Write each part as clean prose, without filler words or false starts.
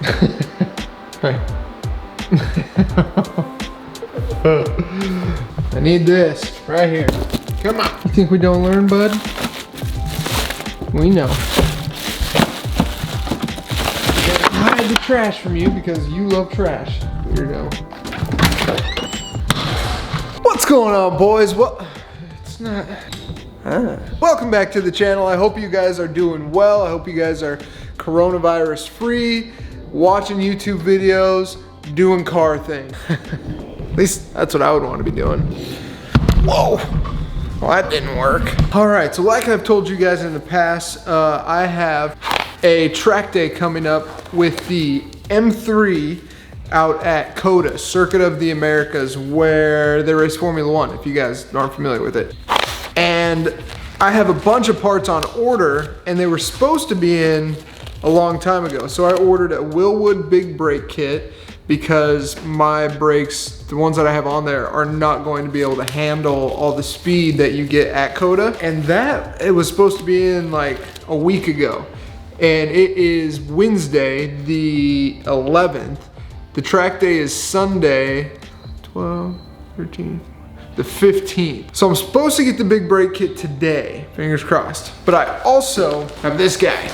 Right. I need this right here. Come on. You think we don't learn, bud? We know. Hide the trash from you because you love trash. Weirdo. What's going on, boys? Well, it's not. Welcome back to the channel. I hope you guys are doing well. I hope you guys are coronavirus free, watching YouTube videos, doing car things. At least that's what I would want to be doing. Whoa. Well, that didn't work. All right, so like I've told you guys in the past, I have a track day coming up with the M3 out at COTA, Circuit of the Americas, where they race Formula One, if you guys aren't familiar with it. And I have a bunch of parts on order, and they were supposed to be in a long time ago. So I ordered a Willwood big brake kit because my brakes, the ones that I have on there, are not going to be able to handle all the speed that you get at COTA. And that, it was supposed to be in like a week ago. And it is Wednesday, the 11th. The track day is Sunday, 12, 13, the 15th. So I'm supposed to get the big brake kit today, fingers crossed. But I also have this guy.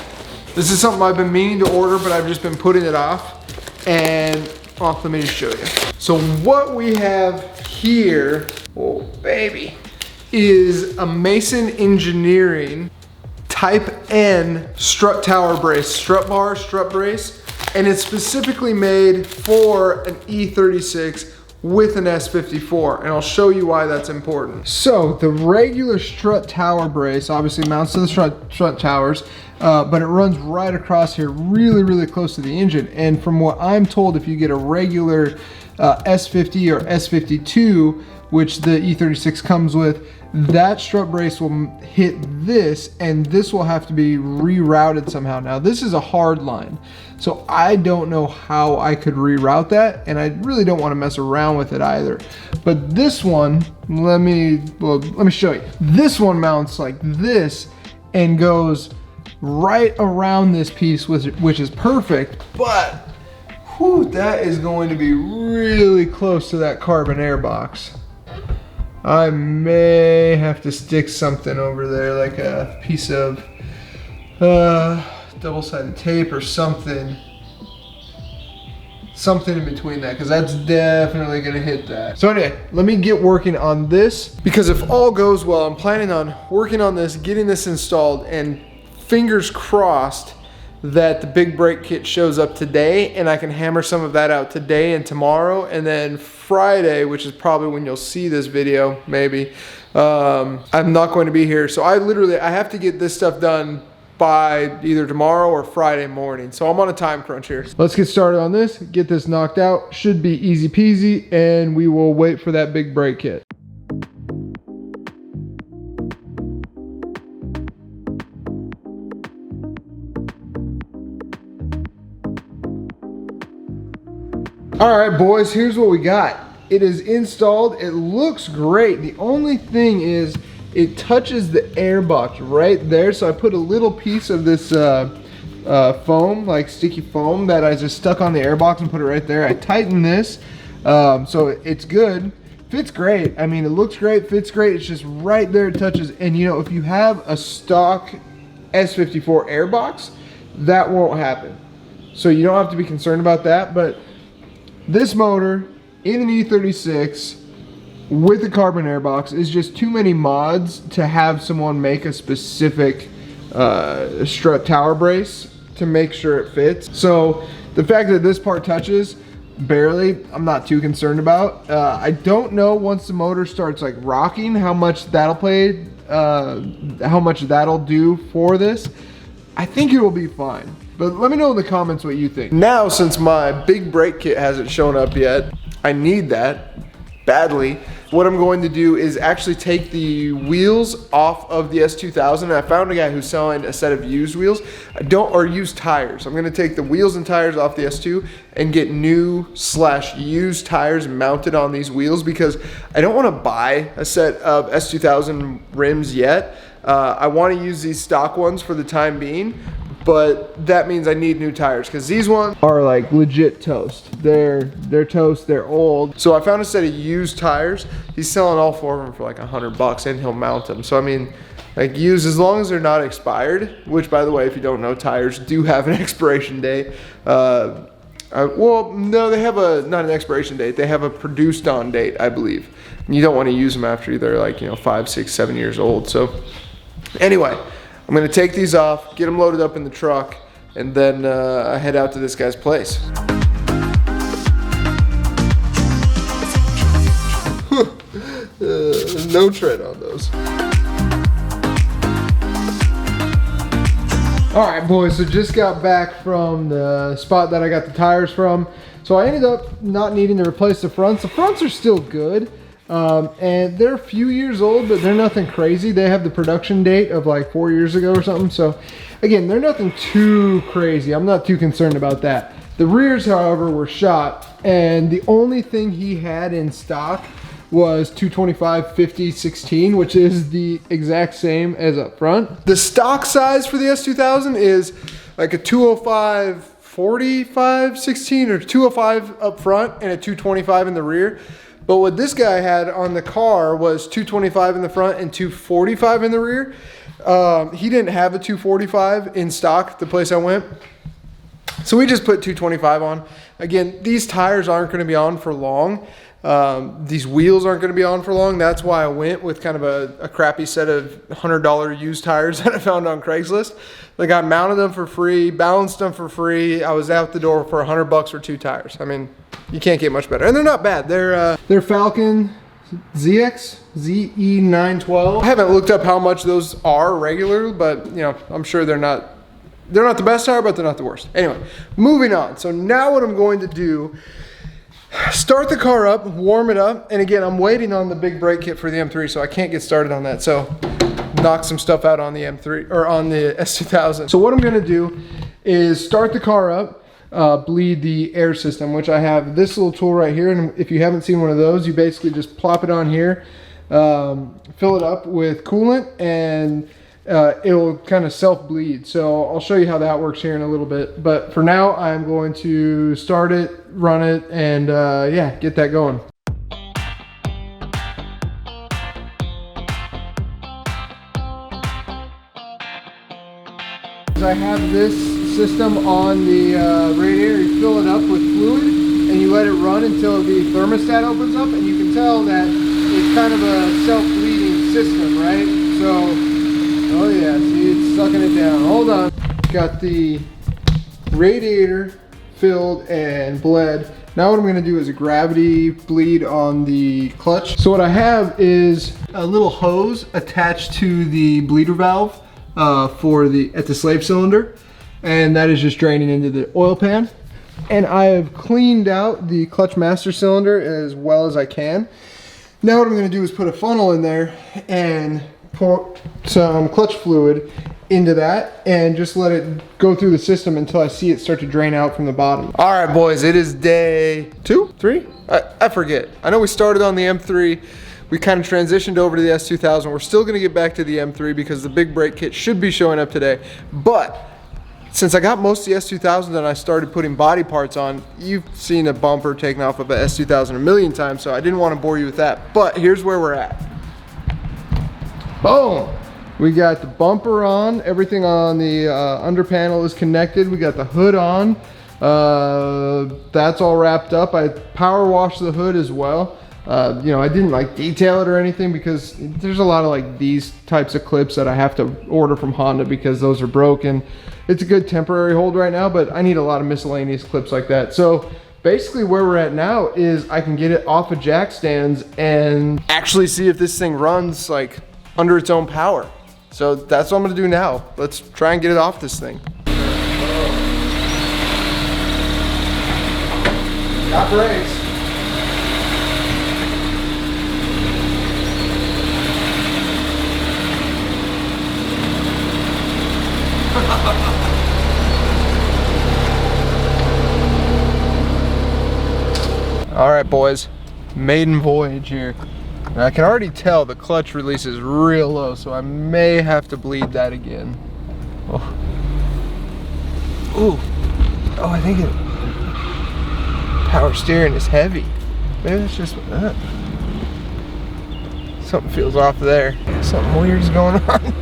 This is something I've been meaning to order, but I've just been putting it off. And, well, let me just show you. So what we have here, oh baby, is a Mason Engineering Type N strut tower brace, strut bar, strut brace. And it's specifically made for an E36 with an S54, and I'll show you why that's important. So the regular strut tower brace obviously mounts to the strut towers, but it runs right across here, really close to the engine. And from what I'm told, if you get a regular S50 or S52, which the E36 comes with, that strut brace will hit this, and this will have to be rerouted somehow. Now this is a hard line, so I don't know how I could reroute that, and I really don't want to mess around with it either. But this one, let me show you. This one mounts like this and goes right around this piece, which is perfect, but whew, that is going to be really close to that carbon air box. I may have to stick something over there, like a piece of double-sided tape or something in between that, because that's definitely gonna hit that. So anyway, let me get working on this, because if all goes well, I'm planning on working on this, getting this installed, and fingers crossed that the big brake kit shows up today, and I can hammer some of that out today and tomorrow, and then Friday, which is probably when you'll see this video, maybe, I'm not going to be here. So I have to get this stuff done by either tomorrow or Friday morning. So I'm on a time crunch here. Let's get started on this, get this knocked out. Should be easy peasy, and we will wait for that big brake kit. All right, boys, here's what we got. It is installed, it looks great. The only thing is it touches the air box right there. So I put a little piece of this foam, like sticky foam, that I just stuck on the air box and put it right there. I tightened this, so it's good. Fits great. I mean, it looks great, fits great. It's just right there, it touches. And you know, if you have a stock S54 air box, that won't happen. So you don't have to be concerned about that, but this motor in an E36 with the carbon air box is just too many mods to have someone make a specific strut tower brace to make sure it fits. So the fact that this part touches barely, I'm not too concerned about. I don't know once the motor starts like rocking how much that'll play, how much that'll do for this. I think it will be fine. But let me know in the comments what you think. Now, since my big brake kit hasn't shown up yet, I need that badly. What I'm going to do is actually take the wheels off of the S2000. I found a guy who's selling a set of used wheels, or used tires. I'm gonna take the wheels and tires off the S2 and get new/used tires mounted on these wheels, because I don't wanna buy a set of S2000 rims yet. I wanna use these stock ones for the time being, but that means I need new tires because these ones are like legit toast. They're toast, they're old. So I found a set of used tires. He's selling all 4 of them for like $100 and he'll mount them. So I mean, like used, as long as they're not expired, which by the way, if you don't know, tires do have an expiration date. Well, no, they have not an expiration date. They have a produced on date, I believe. And you don't want to use them after they're like, 5, 6, 7 years old. So anyway, I'm gonna take these off, get them loaded up in the truck, and then I head out to this guy's place. No tread on those. All right, boys, so just got back from the spot that I got the tires from. So I ended up not needing to replace the fronts. The fronts are still good, and they're a few years old, but they're nothing crazy. They have the production date of like 4 years ago or something. So again, they're nothing too crazy. I'm not too concerned about that. The rears, however, were shot, and the only thing he had in stock was 225/50/16, which is the exact same as up front. The stock size for the S2000 is like a 205/45/16 or 205 up front and a 225 in the rear. But what this guy had on the car was 225 in the front and 245 in the rear. He didn't have a 245 in stock the place I went. So we just put 225 on. Again, these tires aren't going to be on for long. These wheels aren't going to be on for long. That's why I went with kind of a crappy set of $100 used tires that I found on Craigslist. Like I mounted them for free, balanced them for free. I was out the door for $100 for 2 tires. I mean, you can't get much better. And they're not bad. They're Falcon ZE912. I haven't looked up how much those are regularly, but I'm sure they're not the best tire, but they're not the worst. Anyway, moving on. So now what I'm going to do, start the car up, warm it up, and again, I'm waiting on the big brake kit for the M3, so I can't get started on that. So knock some stuff out on the M3 or on the S2000. So what I'm gonna do is start the car up, bleed the air system, which I have this little tool right here, and if you haven't seen one of those, you basically just plop it on here, fill it up with coolant, and it'll kind of self-bleed. So I'll show you how that works here in a little bit. But for now, I'm going to start it, run it, and yeah, get that going. I have this system on the radiator. You fill it up with fluid and you let it run until the thermostat opens up, and you can tell that it's kind of a self-bleeding system, right? So oh yeah, see, it's sucking it down. Hold on. Got the radiator filled and bled. Now what I'm gonna do is a gravity bleed on the clutch. So what I have is a little hose attached to the bleeder valve at the slave cylinder. And that is just draining into the oil pan. And I have cleaned out the clutch master cylinder as well as I can. Now what I'm gonna do is put a funnel in there and pour some clutch fluid into that and just let it go through the system until I see it start to drain out from the bottom. All right, boys, it is day 2, 3? I forget. I know we started on the M3. We kind of transitioned over to the S2000. We're still gonna get back to the M3 because the big brake kit should be showing up today. But since I got most of the S2000 and I started putting body parts on, you've seen a bumper taken off of a S2000 a million times, so I didn't want to bore you with that. But here's where we're at. Boom! We got the bumper on, everything on the under panel is connected. We got the hood on, that's all wrapped up. I power washed the hood as well. I didn't like detail it or anything because there's a lot of like these types of clips that I have to order from Honda because those are broken. It's a good temporary hold right now, but I need a lot of miscellaneous clips like that. So basically where we're at now is I can get it off of jack stands and actually see if this thing runs like under its own power. So that's what I'm gonna do now. Let's try and get it off this thing. Got brakes. All right, boys, maiden voyage here. And I can already tell the clutch release is real low, so I may have to bleed that again. Oh. Ooh. Oh, I think power steering is heavy. Maybe it's just something feels off there. Something weird is going on.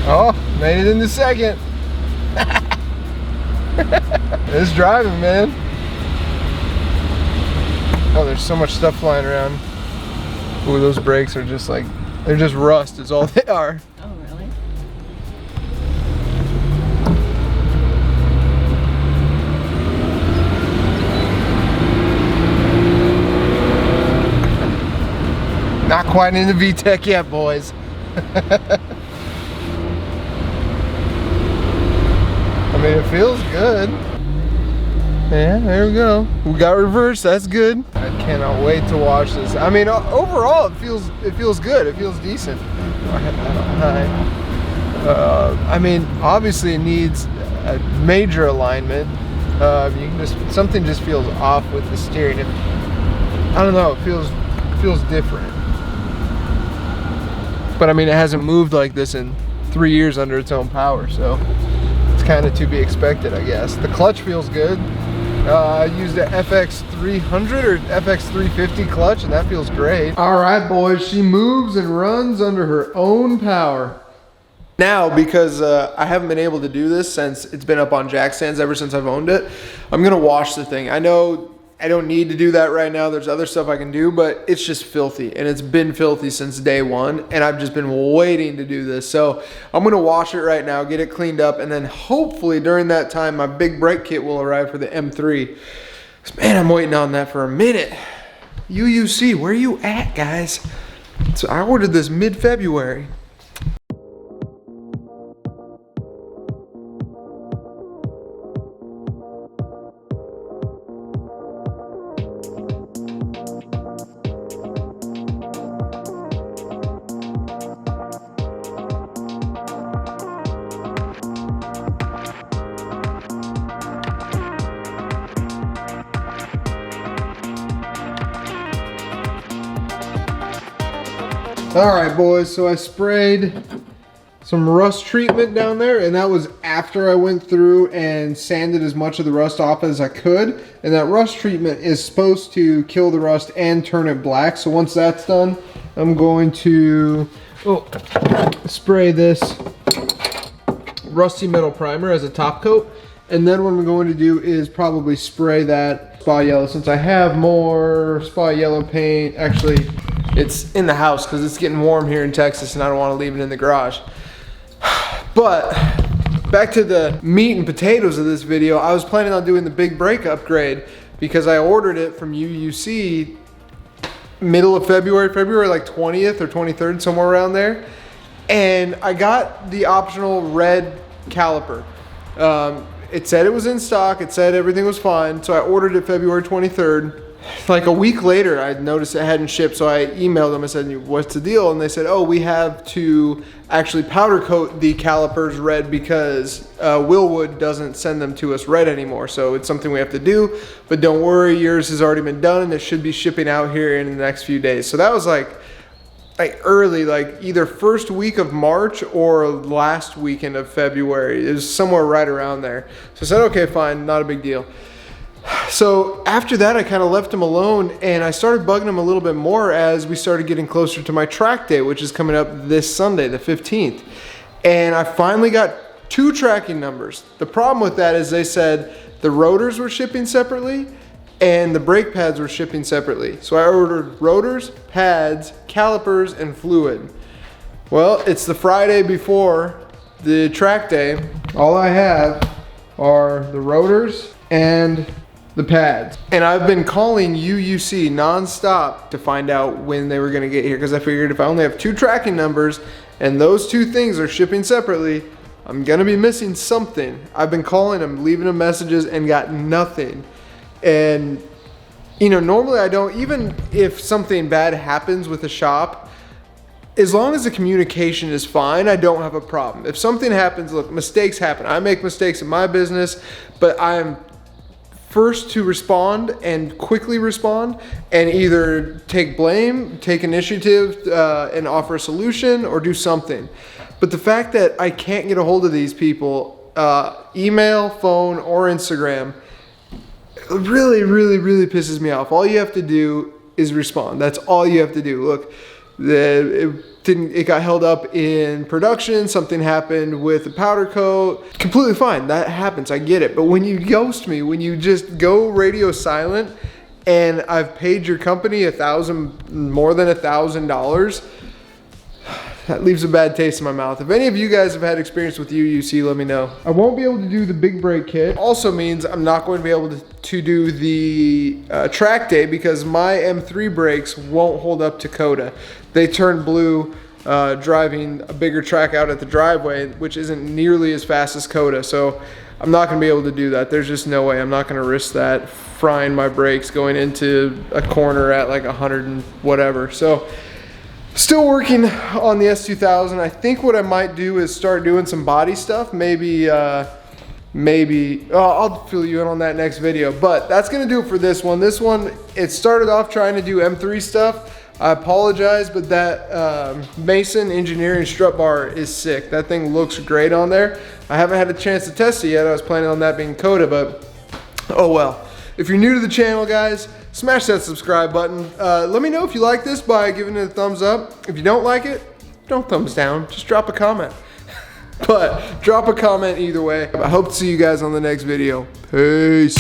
Oh, made it in the second. It's driving, man. Oh, there's so much stuff flying around. Ooh, those brakes are just like, they're just rust is all they are. Oh, really? Not quite in the VTEC yet, boys. I mean, it feels good. Yeah, there we go. We got reverse, that's good. I cannot wait to watch this. I mean, overall, it feels good. It feels decent. I mean, obviously it needs a major alignment. You can something just feels off with the steering. I don't know, it feels different. But I mean, it hasn't moved like this in 3 years under its own power, so it's kind of to be expected, I guess. The clutch feels good. I used an FX300 or FX350 clutch, and that feels great. All right, boys, she moves and runs under her own power. Now, because I haven't been able to do this since it's been up on jack stands ever since I've owned it, I'm gonna wash the thing. I know I don't need to do that right now. There's other stuff I can do, but it's just filthy, and it's been filthy since day one, and I've just been waiting to do this. So I'm gonna wash it right now, get it cleaned up, and then hopefully during that time, my big brake kit will arrive for the M3. Man, I'm waiting on that for a minute. UUC, where you at, guys? So I ordered this mid-February. All right, boys, so I sprayed some rust treatment down there, and that was after I went through and sanded as much of the rust off as I could. And that rust treatment is supposed to kill the rust and turn it black. So once that's done, I'm going to spray this rusty metal primer as a top coat. And then what I'm going to do is probably spray that spa yellow, since I have more spa yellow paint. Actually, it's in the house because it's getting warm here in Texas and I don't want to leave it in the garage. But back to the meat and potatoes of this video, I was planning on doing the big brake upgrade because I ordered it from UUC middle of February like 20th or 23rd, somewhere around there. And I got the optional red caliper. It said it was in stock, it said everything was fine, so I ordered it February 23rd. Like a week later, I noticed it hadn't shipped, so I emailed them and said, what's the deal? And they said, oh, we have to actually powder coat the calipers red because Willwood doesn't send them to us red anymore. So it's something we have to do, but don't worry, yours has already been done and it should be shipping out here in the next few days. So that was like early, like either first week of March or last weekend of February. It was somewhere right around there. So I said, okay, fine, not a big deal. So after that, I kind of left him alone, and I started bugging him a little bit more as we started getting closer to my track day, which is coming up this Sunday, the 15th. And I finally got 2 tracking numbers. The problem with that is they said the rotors were shipping separately and the brake pads were shipping separately. So I ordered rotors, pads, calipers, and fluid. Well, it's the Friday before the track day. All I have are the rotors and the pads. And I've been calling UUC nonstop to find out when they were gonna get here, because I figured if I only have 2 tracking numbers and those 2 things are shipping separately, I'm gonna be missing something. I've been calling them, leaving them messages, and got nothing. And you know, normally I don't, even if something bad happens with a shop, as long as the communication is fine, I don't have a problem. If something happens, look, mistakes happen. I make mistakes in my business, but I'm first to respond and quickly respond and either take blame, take initiative, and offer a solution or do something. But the fact that I can't get a hold of these people, email, phone, or Instagram, really, really, really pisses me off. All you have to do is respond. That's all you have to do. Look, it got held up in production. Something happened with the powder coat. Completely fine. That happens. I get it. But when you ghost me, when you just go radio silent, and I've paid your company more than $1,000, that leaves a bad taste in my mouth. If any of you guys have had experience with UUC, let me know. I won't be able to do the big brake kit. Also means I'm not going to be able to do the track day because my M3 brakes won't hold up to COTA. They turn blue driving a bigger track out at the driveway, which isn't nearly as fast as COTA. So I'm not gonna be able to do that. There's just no way. I'm not gonna risk that, frying my brakes going into a corner at like 100 and whatever. So still working on the S2000. I think what I might do is start doing some body stuff. Maybe I'll fill you in on that next video. But that's gonna do it for this one. This one, it started off trying to do M3 stuff. I apologize, but that Mason engineering strut bar is sick. That thing looks great on there. I haven't had a chance to test it yet. I was planning on that being COTA, but oh well. If you're new to the channel, guys, smash that subscribe button. Let me know if you like this by giving it a thumbs up. If you don't like it, don't thumbs down. Just drop a comment. But drop a comment either way. I hope to see you guys on the next video. Peace.